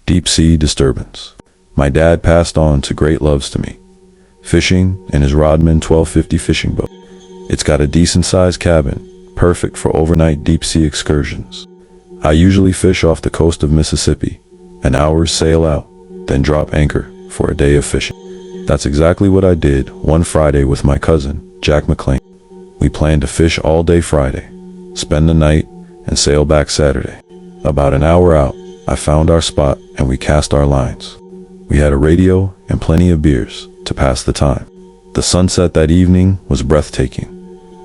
Deep sea disturbance. My dad passed on to great loves to me. Fishing in his Rodman 1250 fishing boat. It's got a decent sized cabin, perfect for overnight deep sea excursions. I usually fish off the coast of Mississippi, an hour's sail out, then drop anchor for a day of fishing. That's exactly what I did one Friday with my cousin, Jack McLean. We planned to fish all day Friday, spend the night, and sail back Saturday. About an hour out, I found our spot and we cast our lines. We had a radio and plenty of beers to pass the time. The sunset that evening was breathtaking,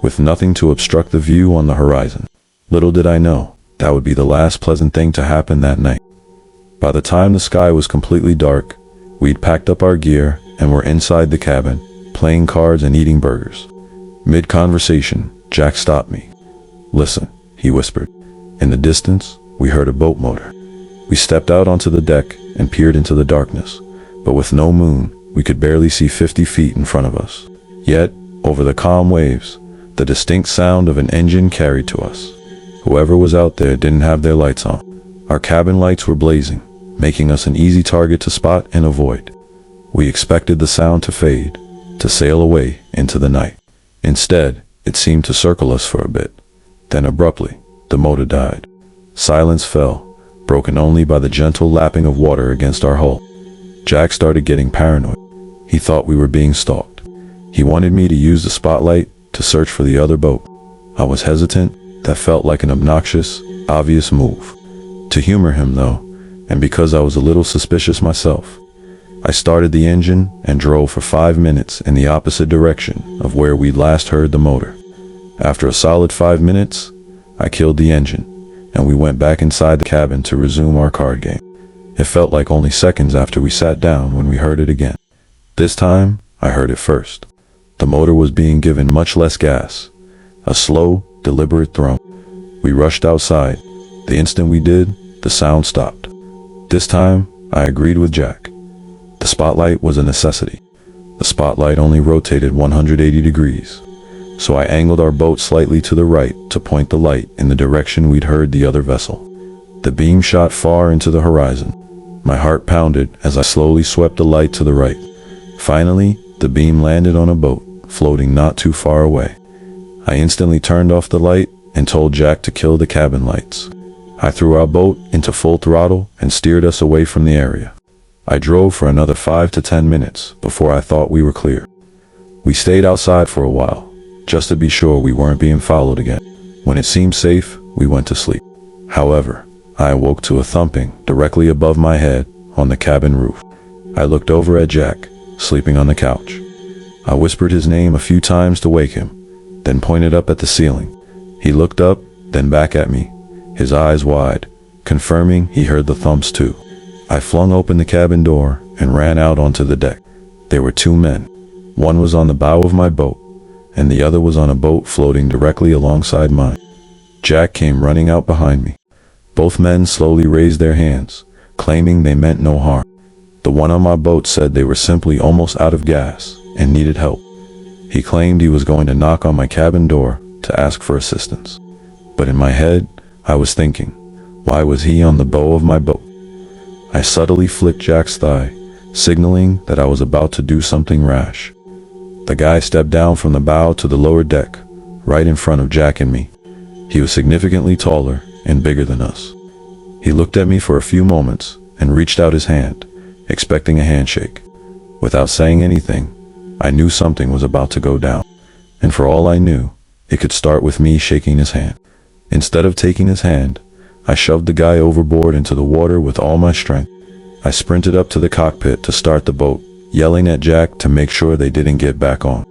with nothing to obstruct the view on the horizon. Little did I know that would be the last pleasant thing to happen that night. By the time the sky was completely dark, we'd packed up our gear and were inside the cabin, playing cards and eating burgers. Mid-conversation, Jack stopped me. "Listen," he whispered. In the distance, we heard a boat motor. We stepped out onto the deck and peered into the darkness, but with no moon, we could barely see 50 feet in front of us. Yet, over the calm waves, the distinct sound of an engine carried to us. Whoever was out there didn't have their lights on. Our cabin lights were blazing, making us an easy target to spot and avoid. We expected the sound to fade, to sail away into the night. Instead, it seemed to circle us for a bit. Then abruptly, the motor died. Silence fell, broken only by the gentle lapping of water against our hull. Jack started getting paranoid. He thought we were being stalked. He wanted me to use the spotlight to search for the other boat. I was hesitant. That felt like an obnoxious, obvious move. To humor him though, and because I was a little suspicious myself, I started the engine and drove for 5 minutes in the opposite direction of where we'd last heard the motor. After a solid 5 minutes, I killed the engine, and we went back inside the cabin to resume our card game. It felt like only seconds after we sat down when we heard it again. This time, I heard it first. The motor was being given much less gas. A slow, deliberate thrum. We rushed outside. The instant we did, the sound stopped. This time, I agreed with Jack. The spotlight was a necessity. The spotlight only rotated 180 degrees, so I angled our boat slightly to the right to point the light in the direction we'd heard the other vessel. The beam shot far into the horizon. My heart pounded as I slowly swept the light to the right. Finally, the beam landed on a boat, floating not too far away. I instantly turned off the light and told Jack to kill the cabin lights. I threw our boat into full throttle and steered us away from the area. I drove for another 5 to 10 minutes before I thought we were clear. We stayed outside for a while, just to be sure we weren't being followed again. When it seemed safe, we went to sleep. However, I awoke to a thumping directly above my head on the cabin roof. I looked over at Jack, sleeping on the couch. I whispered his name a few times to wake him, then pointed up at the ceiling. He looked up, then back at me, his eyes wide, confirming he heard the thumps too. I flung open the cabin door and ran out onto the deck. There were 2 men. One was on the bow of my boat, and the other was on a boat floating directly alongside mine. Jack came running out behind me. Both men slowly raised their hands, claiming they meant no harm. The one on my boat said they were simply almost out of gas and needed help. He claimed he was going to knock on my cabin door to ask for assistance. But in my head, I was thinking, why was he on the bow of my boat? I subtly flicked Jack's thigh, signaling that I was about to do something rash. The guy stepped down from the bow to the lower deck, right in front of Jack and me. He was significantly taller and bigger than us. He looked at me for a few moments and reached out his hand, expecting a handshake. Without saying anything, I knew something was about to go down, and for all I knew, it could start with me shaking his hand. Instead of taking his hand, I shoved the guy overboard into the water with all my strength. I sprinted up to the cockpit to start the boat, yelling at Jack to make sure they didn't get back on.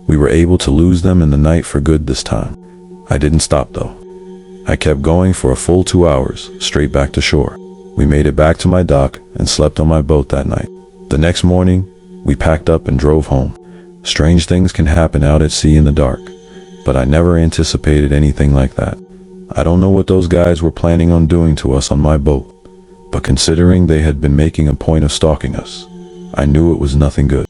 We were able to lose them in the night for good this time. I didn't stop though. I kept going for a full 2 hours, straight back to shore. We made it back to my dock and slept on my boat that night. The next morning, we packed up and drove home. Strange things can happen out at sea in the dark, but I never anticipated anything like that. I don't know what those guys were planning on doing to us on my boat, but considering they had been making a point of stalking us, I knew it was nothing good.